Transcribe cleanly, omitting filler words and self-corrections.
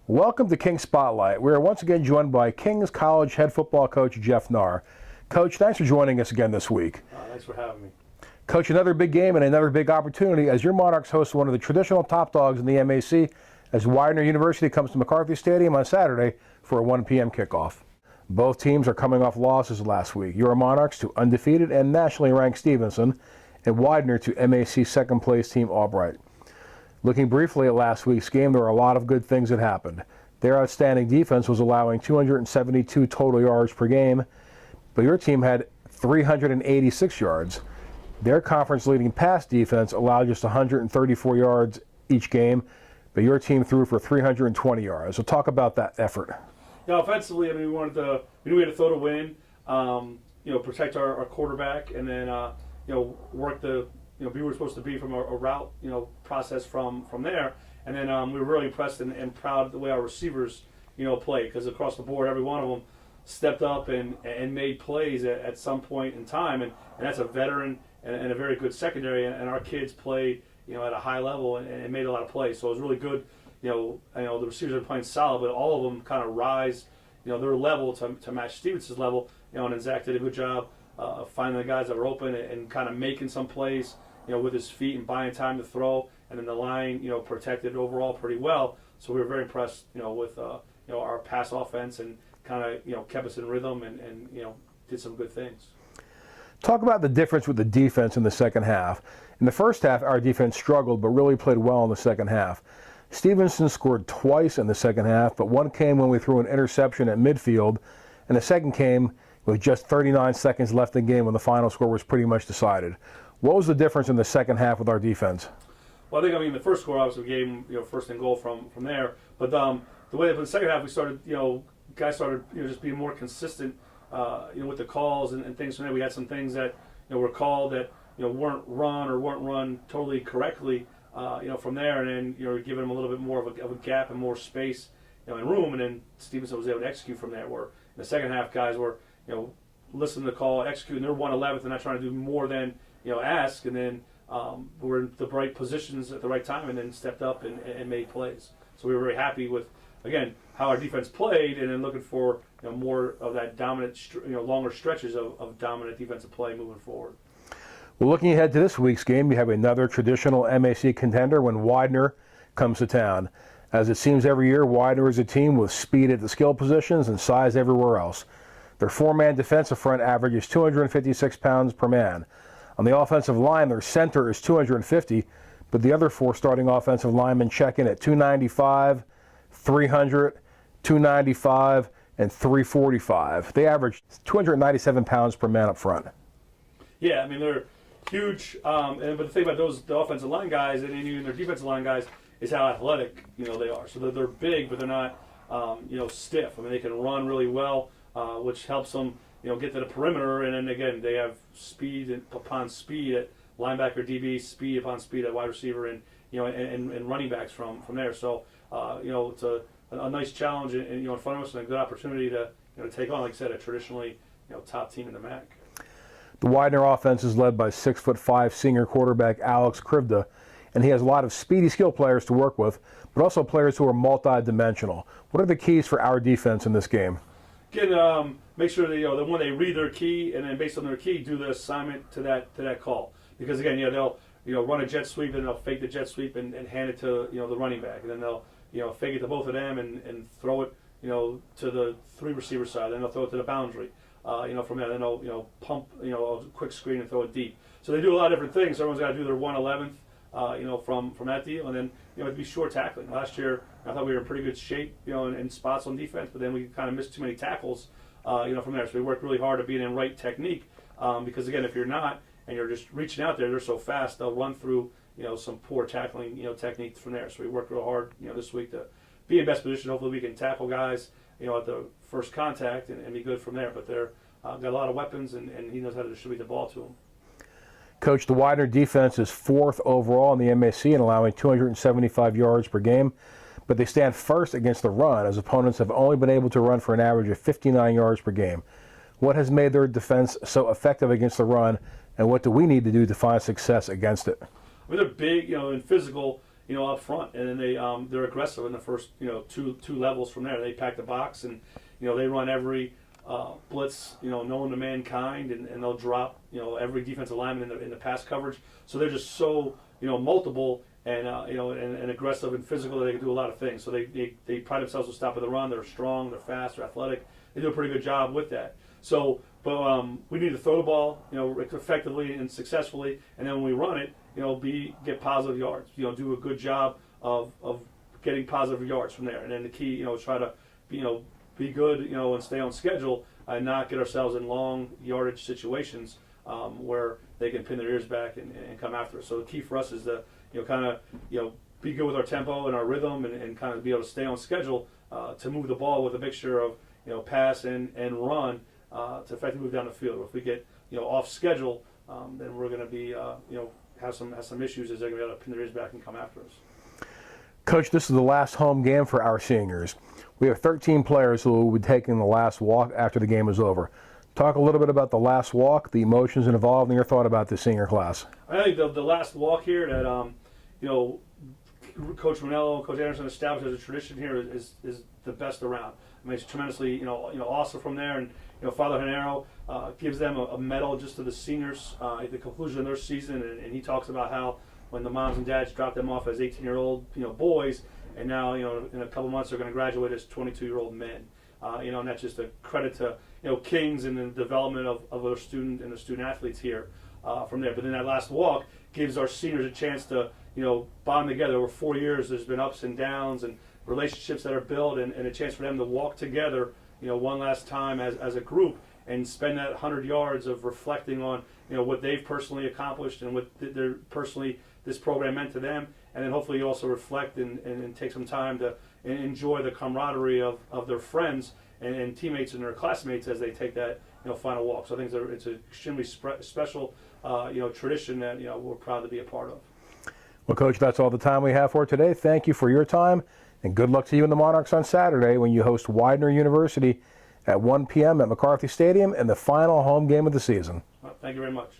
Welcome to King Spotlight. We are once again joined by King's College head football coach Jeff Knarr. Coach, thanks for joining us again this week. Thanks for having me. Coach, another big game and another big opportunity as your Monarchs host one of the traditional top dogs in the MAC as Widener University comes to McCarthy Stadium on Saturday for a 1 p.m. kickoff. Both teams are coming off losses last week. Your Monarchs to undefeated and nationally ranked Stevenson, and Widener to MAC second place team Albright. Looking briefly at last week's game, there were a lot of good things that happened. Their outstanding defense was allowing 272 total yards per game, but your team had 386 yards. Their conference-leading pass defense allowed just 134 yards each game, but your team threw for 320 yards. So talk about that effort. Yeah, offensively, I mean, we knew we had to throw to win, protect our quarterback, and then, work the, be where we're supposed to be from a route, process from there. And then we were really impressed and proud of the way our receivers, played, because across the board, every one of them stepped up and made plays at some point in time. And that's a veteran and a very good secondary. And our kids played, at a high level and made a lot of plays. So it was really good. The receivers are playing solid, but all of them kind of rise, their level to match Stevenson's level. And Zach did a good job finding the guys that were open and kind of making some plays, with his feet and buying time to throw. And then the line, protected overall pretty well. So we were very impressed, with our pass offense and kind of, kept us in rhythm and did some good things. Talk about the difference with the defense in the second half. In the first half, our defense struggled, but really played well in the second half. Stevenson scored twice in the second half, but one came when we threw an interception at midfield, and the second came with just 39 seconds left in the game when the final score was pretty much decided. What was the difference in the second half with our defense? Well, I think, the first score obviously we gave them, first and goal from there. But the way in the second half we started, guys started, just being more consistent, with the calls and things from there. We had some things that, were called that, weren't run totally correctly, from there. And then, giving them a little bit more of a gap and more space, and room. And then Stevenson was able to execute from there. Where in the second half, guys were, listening to the call, executing. They're 111th and not trying to do more than, ask. And then were in the right positions at the right time and then stepped up and made plays. So we were very happy with, again, how our defense played and then looking for more of that dominant, longer stretches of dominant defensive play moving forward. Well, looking ahead to this week's game, you have another traditional MAC contender when Widener comes to town. As it seems every year, Widener is a team with speed at the skill positions and size everywhere else. Their four-man defensive front averages 256 pounds per man. On the offensive line, their center is 250, but the other four starting offensive linemen check in at 295, 300, 295, and 345. They average 297 pounds per man up front. Yeah, they're huge. But the thing about the offensive line guys and even their defensive line guys is how athletic, they are. So they're big, but they're not, stiff. They can run really well, which helps them, get to the perimeter, and then again they have speed upon speed at linebacker, DB, speed upon speed at wide receiver, and and running backs from there. So it's a nice challenge in front of us and a good opportunity to take on, like I said, a traditionally top team in the MAC. The Widener offense is led by 6'5" senior quarterback Alex Krivda, and he has a lot of speedy skill players to work with, but also players who are multi-dimensional. What are the keys for our defense in this game? Again, make sure that when they read their key and then based on their key, do the assignment to that call. Because again, they'll run a jet sweep and they'll fake the jet sweep and hand it to the running back, and then they'll fake it to both of them and throw it to the three receiver side. Then they'll throw it to the boundary. From there, then they'll pump a quick screen and throw it deep. So they do a lot of different things. So everyone's got to do their 111th. From that deal, and then it'd be short tackling. Last year, I thought we were in pretty good shape, in spots on defense, but then we kind of missed too many tackles, from there. So we worked really hard to be in right technique, because again, if you're not and you're just reaching out there, they're so fast they'll run through, some poor tackling, technique from there. So we worked real hard, this week to be in best position. Hopefully, we can tackle guys, at the first contact and be good from there. But they're got a lot of weapons, and he knows how to distribute the ball to them. Coach, the Widener defense is 4th overall in the MAC in allowing 275 yards per game, but they stand first against the run as opponents have only been able to run for an average of 59 yards per game. What has made their defense so effective against the run, and what do we need to do to find success against it? They're big, and physical, up front, and then they're aggressive in the first two levels. From there, they pack the box, and they run every blitz known to mankind, and they'll drop every defensive lineman in the pass coverage. So they're just so multiple and and aggressive and physical that they can do a lot of things. So they pride themselves on stopping the run. They're strong, they're fast, they're athletic. They do a pretty good job with that. So, but we need to throw the ball effectively and successfully, and then when we run it, get positive yards. Do a good job of getting positive yards from there. And then the key, try to be good, and stay on schedule and not get ourselves in long yardage situations where they can pin their ears back and come after us. So the key for us is to kind of be good with our tempo and our rhythm and kind of be able to stay on schedule to move the ball with a mixture of pass and run to effectively move down the field. If we get off schedule, then we're going to be have some issues as they're going to be able to pin their ears back and come after us. Coach, this is the last home game for our seniors. We have 13 players who will be taking the last walk after the game is over. Talk a little bit about the last walk, the emotions involved, and your thought about the senior class. I think the last walk here that Coach Manello, Coach Anderson established as a tradition here is the best around. I mean, it's tremendously awesome from there, and Father Hanero gives them a medal just to the seniors at the conclusion of their season, and he talks about how when the moms and dads dropped them off as 18-year-old boys, and now in a couple months they're going to graduate as 22-year-old men. And that's just a credit to Kings and the development of our student and the student athletes here from there. But then that last walk gives our seniors a chance to bond together. Over 4 years, there's been ups and downs and relationships that are built, and a chance for them to walk together one last time as a group and spend that 100 yards of reflecting on what they've personally accomplished and what they're personally this program meant to them, and then hopefully you also reflect and take some time to enjoy the camaraderie of their friends and teammates and their classmates as they take that final walk. So I think it's an extremely special tradition that we're proud to be a part of. Well, Coach, that's all the time we have for today. Thank you for your time, and good luck to you and the Monarchs on Saturday when you host Widener University at 1 p.m. at McCarthy Stadium in the final home game of the season. Thank you very much.